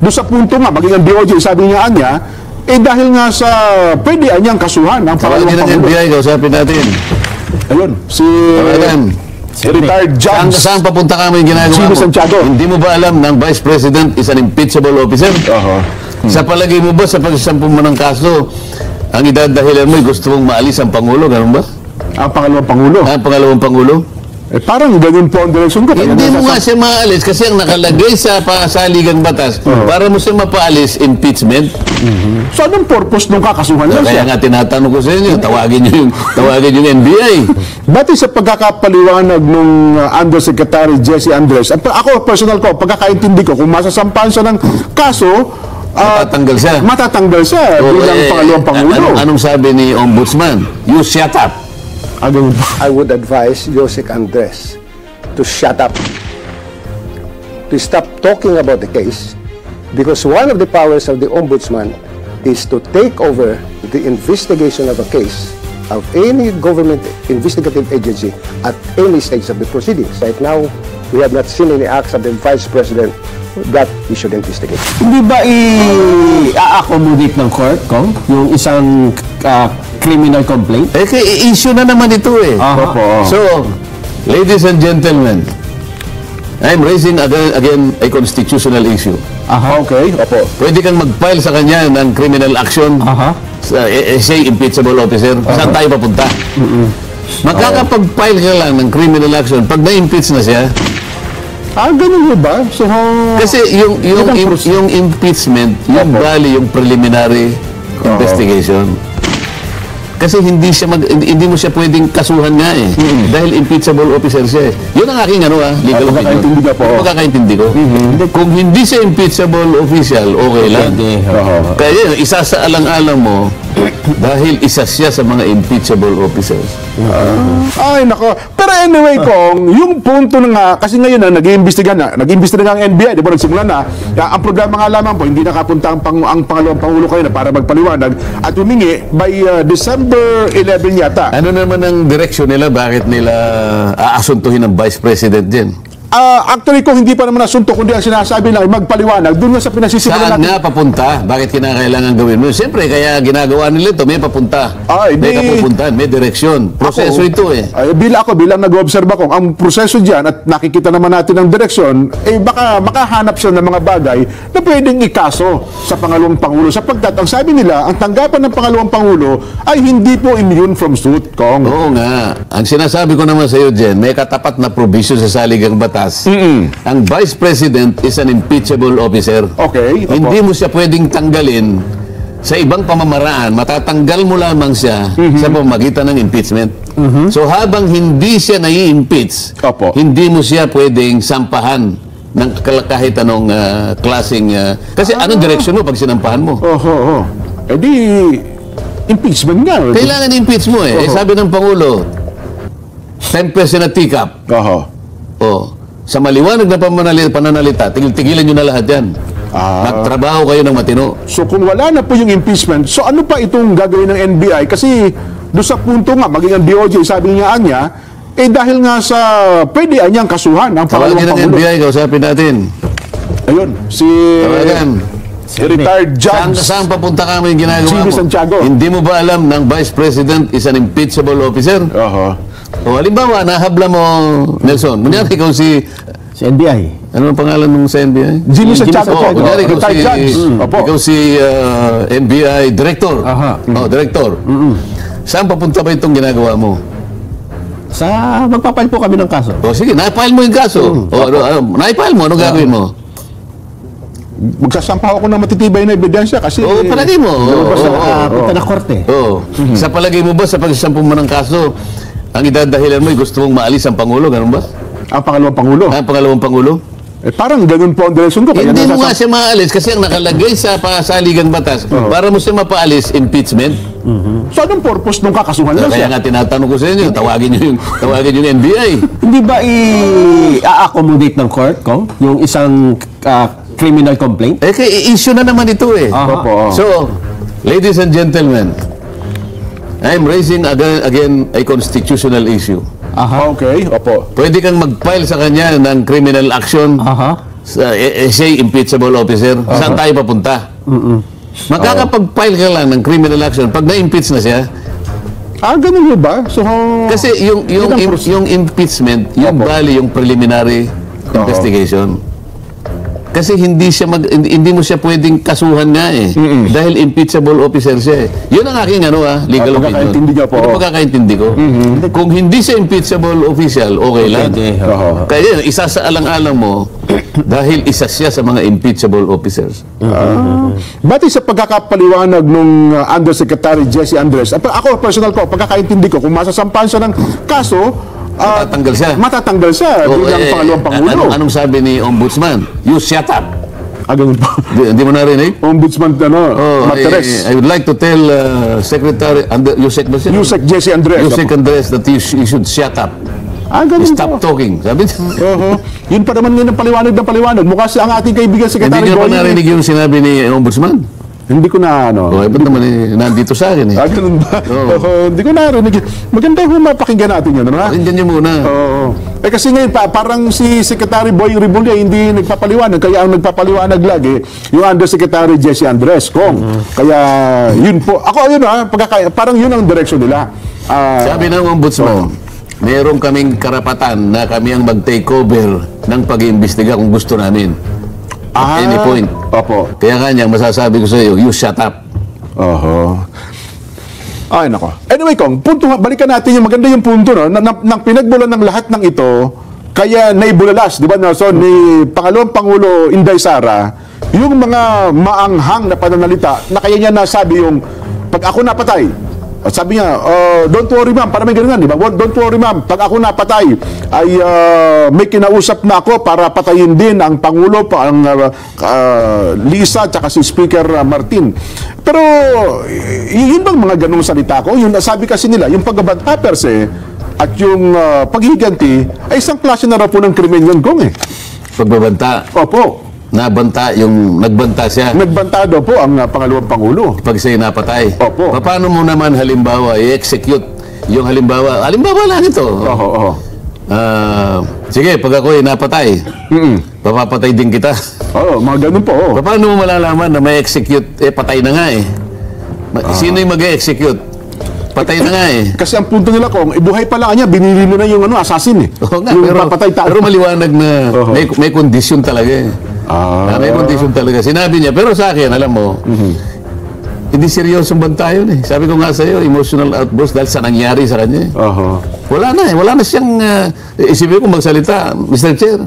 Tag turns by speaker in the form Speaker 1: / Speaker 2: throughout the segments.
Speaker 1: doon sa punto nga, maging ang DOJ, sabi niya, dahil nga sa pwede niyang kasuhan ang pangalawang
Speaker 2: ng
Speaker 1: Pangulo.
Speaker 2: NBI, kausapin natin.
Speaker 1: Ayun, si retired judge.
Speaker 2: Saan papunta kami yung ginagawa
Speaker 1: Jimmy
Speaker 2: mo?
Speaker 1: Santiago.
Speaker 2: Hindi mo ba alam na ang Vice President is an impeachable officer? Sa palagay mo ba, sa pagsasampu mo ng kaso, ang idadahilan mo, gusto mong maalis ang Pangulo, ganun ba?
Speaker 1: Ang pangalawang Pangulo.
Speaker 2: Ang pangalawang Pangulo?
Speaker 1: Parang ganun po ang direksyon ko.
Speaker 2: Hindi mo nga siya maalis kasi ang nakalagay sa pasaligang batas, para mo siya mapaalis, impeachment.
Speaker 1: So anong purpose nung kakasuhan lang
Speaker 2: Kaya
Speaker 1: siya?
Speaker 2: nga tinatanong ko sa inyo, tawagin yung NBI.
Speaker 1: Dati sa pagkakapaliwanag nung Undersecretary Jesse Andres, at ako personal ko, pagkakaintindi ko, kung masasampahan siya ng kaso,
Speaker 2: Matatanggal siya.
Speaker 1: Matatanggal siya bilang pangalawang Pangulo.
Speaker 2: Anong sabi ni Ombudsman? You shut up.
Speaker 3: I would advise Josec Andres to shut up, to stop talking about the case, because one of the powers of the Ombudsman is to take over the investigation of a case of any government investigative agency at any stage of the proceedings. Right now, we have not seen any acts of the Vice President that we should investigate.
Speaker 4: Hindi ba i-accommodate ng court, Kong, yung isang criminal complaint?
Speaker 2: Issue na naman ito eh. So, ladies and gentlemen, I'm raising again a constitutional issue.
Speaker 1: Okay, opo.
Speaker 2: Pwede kang mag-file sa kanya ng criminal action say impeachable officer. Saan tayo papunta? Magkakapag-file ka lang ng criminal action pag na-impeach na siya.
Speaker 1: Ganun mo ba? So,
Speaker 2: kasi yung impeachment, yung bali yung preliminary investigation. Kasi hindi mo siya pwedeng kasuhan nga eh. Dahil impeachable officer siya eh. Yun ang aking legal opinion. Pagkakaintindi ko. Kung hindi siya impeachable official, okay lang. Kaya yun, isa sa alang-alang mo, dahil isa siya sa mga impeachable officers.
Speaker 1: Ay, nako. Pero anyway, Kong, yung punto na nga, kasi ngayon nag-iimbestiga ang NBI, di ba, nagsimula na. Ang problema nga lamang po, hindi nakapunta ang pangalawang Pangulo kayo na para magpaliwanag at humingi by December 11 yata.
Speaker 2: Ano naman ang direksyon nila? Bakit nila aasuntuhin ng Vice President din?
Speaker 1: Actually, kung hindi pa naman nasunto, kundi ang sinasabi lang, magpaliwanag, doon nga sa pinasisimulan
Speaker 2: natin. Saan nga papunta? Bakit kinakailangan gawin mo? Siyempre, kaya ginagawa nila ito, may papunta. May kapupuntahan, may direksyon. Proseso ito eh.
Speaker 1: Bilang nag-observe ako, ang proseso dyan, at nakikita naman natin ang direksyon, baka makahanap siya ng mga bagay na pwedeng ikaso sa pangalawang Pangulo. Sapagkat, ang sabi nila, ang tanggapan ng pangalawang Pangulo ay hindi po immune from suit, Kong.
Speaker 2: Oo nga. Ang sinasabi ko naman sa iyo, Jen, may katapat na provision sa saligang batas. Ang Vice President is an impeachable officer.
Speaker 1: Okay.
Speaker 2: Hindi mo siya pwedeng tanggalin sa ibang pamamaraan. Matatanggal mo lamang siya sa pamamagitan ng impeachment. So habang hindi siya nai-impeach, hindi mo siya pwedeng sampahan ng kahit anong klaseng... kasi anong direksyon mo pag sinampahan mo?
Speaker 1: Impeachment nga.
Speaker 2: Kailangan impeach mo eh. Sabi ng Pangulo, 10% na teacup. Sa maliwanag na pananalita, tigilan nyo na lahat yan. Magtrabaho kayo ng matino.
Speaker 1: So kung wala na po yung impeachment, so ano pa itong gagawin ng NBI? Kasi doon sa punto nga, maging ang DOJ, sabi niya, dahil nga sa pwede niyang kasuhan ang pangalawang Pangulo.
Speaker 2: Tawagin ng NBI, kausapin natin.
Speaker 1: Ayun, si retired judge.
Speaker 2: Saan papunta kami yung ginagawa
Speaker 1: Jimmy
Speaker 2: mo?
Speaker 1: Santiago.
Speaker 2: Hindi mo ba alam ng Vice President is an impeachable officer? Halimbawa, nahabla mo, Nelson, kunyari ikaw si
Speaker 4: NBI.
Speaker 2: Ano ang pangalan nung sa NBI?
Speaker 1: Jimmy Santiago.
Speaker 2: Kunyari ikaw si NBI Director. Director. Saan papunta ba itong ginagawa mo?
Speaker 4: Magpapile po kami ng kaso.
Speaker 2: Sige, na-file mo yung kaso. Na-file mo, ano gagawin mo?
Speaker 1: Magsasampaw ako ng matitibay na ebidensya kasi...
Speaker 2: palagay mo.
Speaker 4: Punta na korte.
Speaker 2: Sa palagay mo ba, sa pagsasampu mo ng kaso, ang idadahilan mo, gusto mong maalis ang Pangulo, ganun ba?
Speaker 1: Ang pangalawang Pangulo?
Speaker 2: Ang pangalawang Pangulo?
Speaker 1: Parang ganun po ang direksyon ko.
Speaker 2: Hindi mo nga siya maalis kasi ang nakalagay sa pasaligang batas, para mo siya mapaalis, impeachment.
Speaker 1: So anong purpose nung kakasuhan lang siya?
Speaker 2: Kaya nga tinatanong ko sa inyo, tawagin yung NBI.
Speaker 4: Hindi ba i-accommodate ng court, Kong, yung isang criminal complaint?
Speaker 2: Issue na naman ito eh. So, ladies and gentlemen, I'm raising again a constitutional issue.
Speaker 1: Okay,
Speaker 2: Pwede kang mag-file sa kanya ng criminal action say impeachable officer, saan tayo papunta? Makakapag-file ka lang ng criminal action pag na-impeach na siya.
Speaker 1: Ganun ba? So,
Speaker 2: Kasi yung impeachment, yung bali yung preliminary investigation. Kasi hindi mo siya pwedeng kasuhan nga eh. Dahil impeachable officer siya eh. Yun ang aking legal opinion.
Speaker 1: pagkakaintindi niyo po.
Speaker 2: Yun ang pagkakaintindi ko. Kung hindi siya impeachable official, okay lang. Kaya isa sa alang-alang mo, dahil isa siya sa mga impeachable officers.
Speaker 1: Batay sa pagkakapaliwanag nung Undersecretary Jesse Andres, ako personal ko, pagkakaintindi ko, kung masasampahan siya ng kaso,
Speaker 2: Matatanggal siya.
Speaker 1: Matatanggal siya bilang pangalawang pangulo.
Speaker 2: Anong sabi ni Ombudsman? You shut up.
Speaker 1: Ganun po.
Speaker 2: Hindi mo narinig?
Speaker 1: Ombudsman, Materes.
Speaker 2: I would like to tell Secretary, Yusek ba siya?
Speaker 1: Yusek Jesse Andres.
Speaker 2: Yusek Andres that you should shut up.
Speaker 1: Ganun
Speaker 2: Stop
Speaker 1: po.
Speaker 2: talking. Sabi niya.
Speaker 1: Yun pa naman yun ang paliwanag ng paliwanag. Mukha siya ang ating kaibigan
Speaker 2: Hindi
Speaker 1: Secretary
Speaker 2: niyo pa
Speaker 1: Boy.
Speaker 2: narinig yung sinabi ni Ombudsman?
Speaker 1: Hindi ko na
Speaker 2: Ba't naman nandito sa akin eh?
Speaker 1: Ganun ba? Hindi ko narinig. Maganda yung mapakinggan natin yun.
Speaker 2: Pakinggan niyo muna.
Speaker 1: Kasi ngayon, parang si Secretary Boy Rebulya hindi nagpapaliwanag. Kaya ang nagpapaliwanag lagi, yung Undersecretary Jesse Andres Kong. Kaya yun po. Ako yun parang yun ang direction nila.
Speaker 2: Sabi ng Ombudsman, meron kaming karapatan na kami ang mag-take over ng pag-iimbestiga kung gusto namin. At any point.
Speaker 1: Opo.
Speaker 2: Kaya kanya, masasabi ko sa iyo, you shut up.
Speaker 1: Ay, nako. Anyway, Kong, balikan natin yung maganda yung punto, no? Nang pinagbulan ng lahat ng ito, kaya naibulalas, di ba, Nelson, ni Pangalawang Pangulo Inday Sara, yung mga maanghang na pananalita na kaya niya nasabi yung, pag ako napatay, at sabi niya, don't worry ma'am, para may ganun, di ba? Don't worry ma'am, pag ako napatay, ay may kinausap na ako para patayin din ang Pangulo, ang Lisa, tsaka si Speaker Martin. Pero, yun bang mga ganung salita ko? Yung sabi kasi nila, yung pagbabanta per se, at yung paghiganti, ay isang klase na raw po ng krimen yun, Kong eh.
Speaker 2: Pagbabanta.
Speaker 1: Opo.
Speaker 2: Nagbanta siya.
Speaker 1: Nagbanta daw po ang Pangalawang Pangulo.
Speaker 2: Pag siya'y napatay.
Speaker 1: Opo.
Speaker 2: Paano mo naman halimbawa i-execute yung halimbawa lang ito. Sige, pag ako'y napatay, papapatay din kita.
Speaker 1: Mga ganun po.
Speaker 2: Paano mo malalaman na may execute, patay na nga eh. Sino yung mag-execute? Patay na nga eh.
Speaker 1: Kasi ang punto nila, Kong, ibuhay pa lang niya, binili mo na yung assassin eh.
Speaker 2: Oo nga,
Speaker 1: yung
Speaker 2: pero, pero maliwanag na may kondisyon talaga eh. May kondisyon talaga. Sinabi niya, pero sa akin, alam mo, hindi seryosong banta yun eh. Sabi ko nga sa iyo, emotional outburst dahil sa nangyari sa kanya eh. Wala na siyang, isipin ko magsalita, Mr. Chair.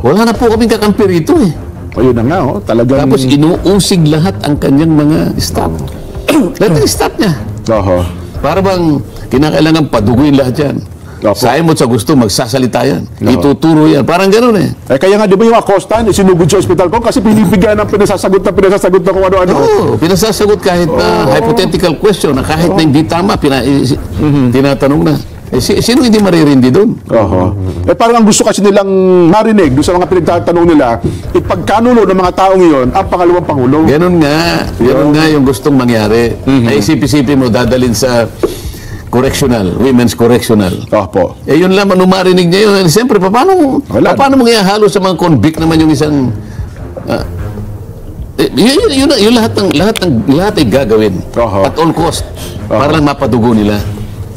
Speaker 2: Wala na po kaming kakampi rito eh.
Speaker 1: Ayun na nga, talagang...
Speaker 2: Tapos inuusig lahat ang kanyang mga staff. Lahat ng staff niya. Para bang kinakailangan paduguin lahat yan. Sa mo sa gusto, magsasalita yan. Ituturo yan. Parang gano'n eh.
Speaker 1: Kaya nga, di ba yung Acosta, sinugod sa ospital ko kasi pinipigyan ng pinasasagot na kung ano-ano.
Speaker 2: Pinasasagot kahit na hypothetical question na kahit na hindi tama, tinatanong na. Sino hindi maririndi doon?
Speaker 1: Parang ang gusto kasi nilang marinig doon sa mga pinagtatanong nila, ipagkanulo ng mga taong iyon ang Pangalawang Pangulo.
Speaker 2: Ganun nga yung gustong mangyari. Naisip-isipin mo, dadalhin sa women's correctional. Yun lang, nung marinig niya yun, siyempre, paano mo ihahalo sa mga convict naman yung isang... yun lahat ay gagawin. At all cost. Para lang mapadugo nila.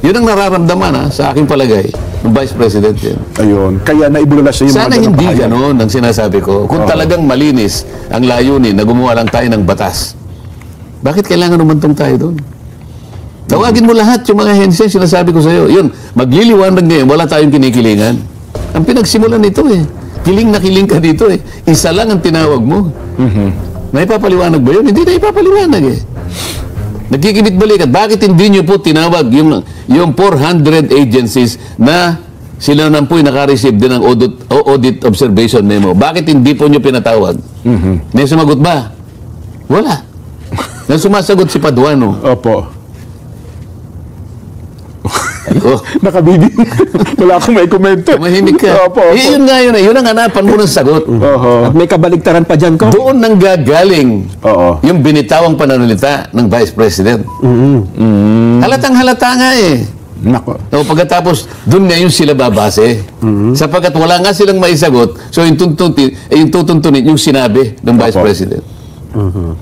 Speaker 2: Yun ang nararamdaman sa aking palagay ng Vice President yan.
Speaker 1: Ayun. Kaya naibulalas siya yung
Speaker 2: sana hindi gano'n ang sinasabi ko. Kung talagang malinis ang layunin na gumawa lang tayo ng batas, bakit kailangan umantong tayo doon? Tawagin mo lahat yung mga hensya, sinasabi ko sa iyo. Yun, magliliwanag ngayon, wala tayong kinikilingan. Ang pinagsimulan nito eh. Kiling na kiling ka dito eh. Isa lang ang tinawag mo. Naipapaliwanag ba yun? Hindi na ipapaliwanag eh. Nagkikibit balikat. Bakit hindi nyo po tinawag yung 400 agencies na sila naman po'y naka-receive din ng audit observation memo? Bakit hindi po nyo pinatawag? May sumagot ba? Wala. Nang sumasagot si Paduano.
Speaker 1: Nakabibi. Wala akong may komento.
Speaker 2: Mahimik ka. Yun nga yun. Yun ang hanapan mo ng sagot.
Speaker 4: At may kabaligtaran pa dyan ko.
Speaker 2: Doon nang gagaling yung binitawang pananalita ng Vice President. Halatang halata nga eh.
Speaker 1: Nako.
Speaker 2: O pagkatapos, doon ngayon sila babase. Sapagkat wala nga silang maisagot, so yung tutuntunin, yung sinabi ng Vice President.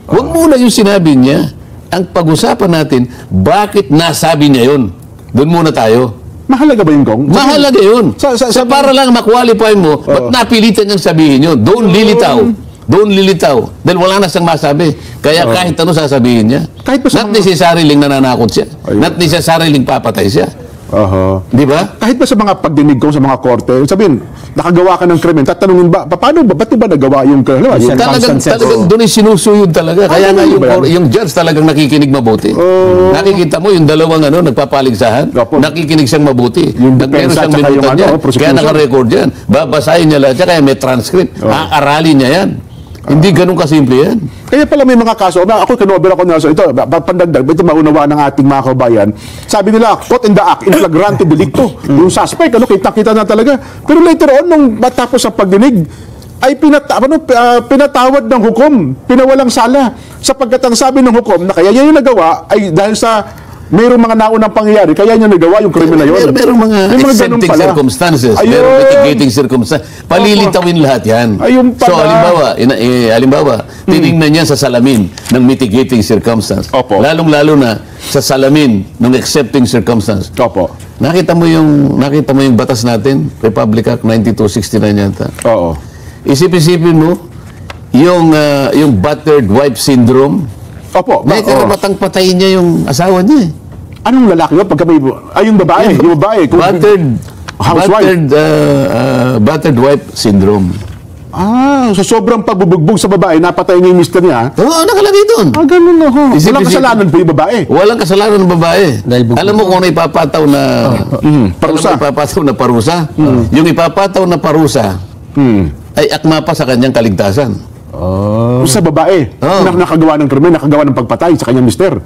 Speaker 2: Huwag muna yung sinabi niya. Ang pag-usapan natin, bakit nasabi niya yun? Doon muna tayo.
Speaker 1: Mahalaga ba yun, Kong?
Speaker 2: Mahalaga yun.
Speaker 1: Sa
Speaker 2: Para lang ma-qualify mo, ba't napilitan niyang sabihin yun? Doon lilitaw. Doon lilitaw. Dahil wala na siyang masabi. Kaya kahit ano sasabihin niya.
Speaker 1: Kahit pa sa
Speaker 2: Not necessarily nananakot siya. Not necessarily papatay siya. Di ba?
Speaker 1: Kahit ba sa mga pagdinig ko sa mga korte, sabihin, nakagawa ka ng krimen, tatanungin ba, paano ba, ba't ba nagawa yung krimen?
Speaker 2: Talagang doon ay sinusuyod talaga. Kaya nga yung judge talagang nakikinig mabuti. Nakikita mo yung dalawang nagpapaligsahan, nakikinig siyang mabuti. Meron siyang minutan niya. Kaya naka-record yan. Babasahin niya lahat siya, kaya may transcript. Aaralin niya yan. Hindi ganun kasimple yan.
Speaker 1: Kaya pala may mga kaso, ako kinover ako nasa ito, pandagdag, ito maunawa ng ating mga kabayan. Sabi nila, caught in the act, in flagrante delicto. Yung suspect, kita-kita na talaga. Pero later on, nung matapos sa pagdinig, ay pinatawad ng hukom, pinawalang sala. Sapagkat ang sabi ng hukom na kaya niya yung nagawa ay dahil sa mayroong mga naunang pangyayari, kaya niya nagawa yung krimen na yun.
Speaker 2: Merong mga exempting circumstances, merong mitigating circumstances. Palilitawin lahat yan.
Speaker 1: Ayun pala.
Speaker 2: So, halimbawa, tinignan niya sa salamin ng mitigating circumstance. Lalong-lalo na sa salamin ng accepting circumstance. Nakita mo yung batas natin, Republic Act 9269 yata. Isip-isipin mo, yung battered wife syndrome, may karamatang patayin niya yung asawa niya eh.
Speaker 1: Anong lalaki yun? Yung babae. Yung babae.
Speaker 2: Battered wife syndrome.
Speaker 1: So sobrang pagbubugbog sa babae, napatay niya yung mister niya.
Speaker 2: Oo, nakalagay doon.
Speaker 1: Ganun ako. Walang kasalanan po yung babae.
Speaker 2: Walang kasalanan ng babae. Alam mo kung ano ipapataw na
Speaker 1: parusa?
Speaker 2: Yung ipapataw na parusa ay akma pa sa kanyang kaligtasan.
Speaker 1: Sa babae, nakagawa ng krimen, nakagawa ng pagpatay sa kanyang mister.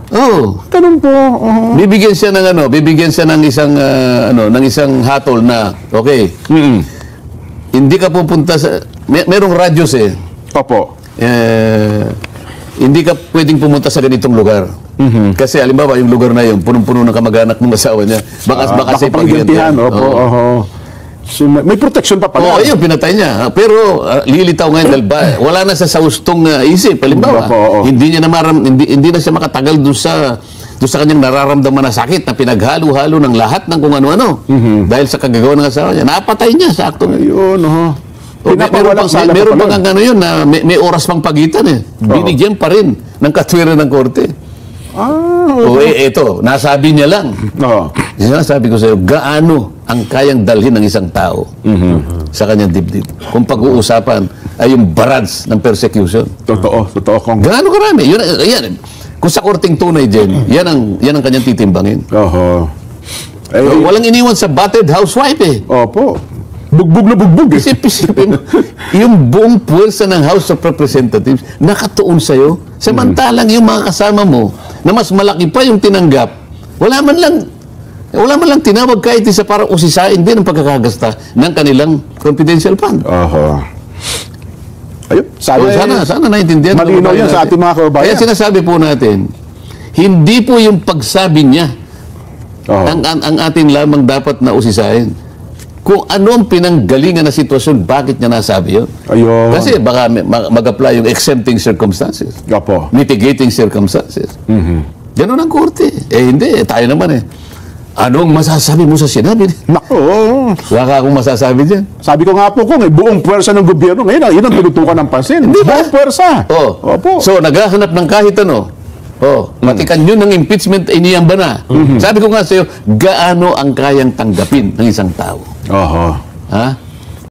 Speaker 1: Ganun po.
Speaker 2: Bibigyan siya ng isang hatol na, okay, hindi ka pupunta sa, merong radius hindi ka pwedeng pumunta sa ganitong lugar. Kasi halimbawa, yung lugar na yun, punong-puno ng kamag-anak ng asawa niya, baka sa paghigantihan.
Speaker 1: So, may protection pa pala.
Speaker 2: Ayun, pinatay niya. Pero lilitaw ngayon dahil wala na sa hustong isip. Halimbawa, hindi na siya makatagal doon sa kanyang nararamdaman na sakit na pinaghalo-halo ng lahat ng kung ano-ano. Dahil sa kagagawa ng asawa niya. Napatay niya sa akto.
Speaker 1: Ayun,
Speaker 2: meron pang yun na may oras pang pagitan eh. Binigyan pa rin ng katwiran ng korte. Ito, nasabi niya lang. Sabi ko sa'yo, gaano ang kayang dalhin ng isang tao sa kanyang dibdib? Kung pag-uusapan ay yung barrage ng persecution.
Speaker 1: Totoo.
Speaker 2: Gaano karami? Yan. Kung sa korting tunay din, yan ang kanyang titimbangin. Walang iniwan sa battered housewife eh.
Speaker 1: Bugbog na bugbog eh.
Speaker 2: Isipin, yung buong puwersa ng House of Representatives nakatuon sa'yo. Samantalang yung mga kasama mo na mas malaki pa yung tinanggap, wala man lang tinawag kahit isa para usisain din ang pagkakagasta ng kanilang confidential fund.
Speaker 1: Ayun,
Speaker 2: sana naintindihan.
Speaker 1: Malinaw yan sa ating mga kababayan.
Speaker 2: Kaya sinasabi po natin, hindi po yung pagsabi niya ang atin lamang dapat na usisain. Kung ano ang pinanggalingan na sitwasyon, bakit niya nasabi yun? Kasi baka mag-apply yung exempting circumstances. Mitigating circumstances. Ganun ang korte. Hindi. Tayo naman eh. Anong masasabi mo sa sinabi? Wala ka akong masasabi dyan.
Speaker 1: Sabi ko nga po kung buong puwersa ng gobyerno, ngayon, yun ang tinutukan ng pansin. Buong puwersa.
Speaker 2: So, naghahanap ng kahit ano. Matikan yun ng impeachment, iniyang ba na? Sabi ko nga sa'yo, gaano ang kayang tanggapin ng isang tao?